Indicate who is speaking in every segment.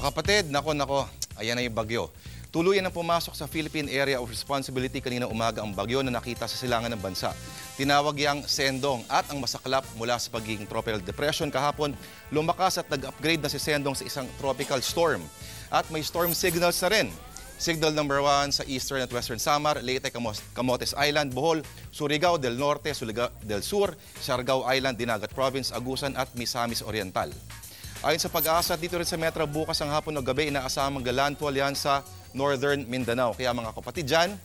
Speaker 1: Mga kapatid, nako, ayan na yung bagyo. Tuluyan ang pumasok sa Philippine Area of Responsibility kanina umaga ang bagyo na nakita sa silangan ng bansa. Tinawag yang Sendong at ang masaklap mula sa pagiging tropical depression kahapon, lumakas at nag-upgrade na si Sendong sa isang tropical storm. At may storm signals na rin. Signal number 1 sa Eastern at Western Samar, Leyte, Camotes Island, Bohol, Surigao del Norte, Surigao del Sur, Siargao Island, Dinagat Province, Agusan at Misamis Oriental. Ayon sa pag-asa, dito rin sa Metro, bukas ang hapon o gabi, inaasamang landfall yan sa Northern Mindanao. Kaya mga kapatid dyan,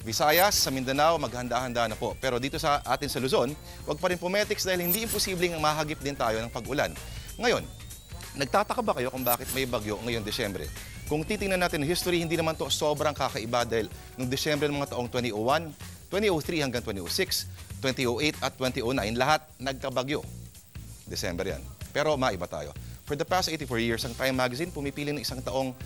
Speaker 1: Visayas, sa Mindanao, maghanda-handa na po. Pero dito sa atin sa Luzon, huwag pa rin pumetiks dahil hindi imposibleng mahagip din tayo ng pag-ulan. Ngayon, nagtataka ba kayo kung bakit may bagyo ngayong Desyembre? Kung titingnan natin ang history, hindi naman to sobrang kakaiba dahil noong Desyembre ng mga taong 2001, 2003 hanggang 2006, 2008 at 2009, lahat nagkabagyo. December yan. Pero maiba tayo. For the past 84 years, ang Time Magazine pumipili ng isang taong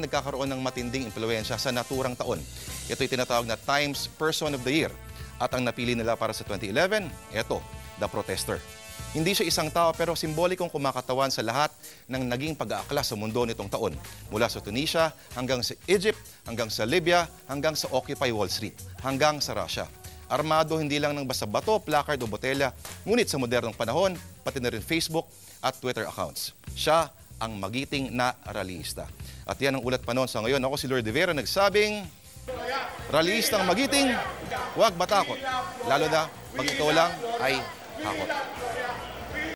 Speaker 1: nagkakaroon ng matinding impluwensya sa naturang taon. Ito'y tinatawag na Times Person of the Year. At ang napili nila para sa 2011, eto, The Protester. Hindi siya isang tao pero simbolikong kumakatawan sa lahat ng naging pag-aaklas sa mundo nitong taon. Mula sa Tunisia, hanggang sa Egypt, hanggang sa Libya, hanggang sa Occupy Wall Street, hanggang sa Russia. Armado hindi lang ng basta bato, placard o botelya, ngunit sa modernong panahon, pati na rin Facebook at Twitter accounts. Siya ang magiting na rallyista. At yan ang ulat pa noon sa ngayon. Ako si Lord De Vera nagsabing, rallyistang magiting, huwag matakot. Lalo na pag ikaw lang ay hakot.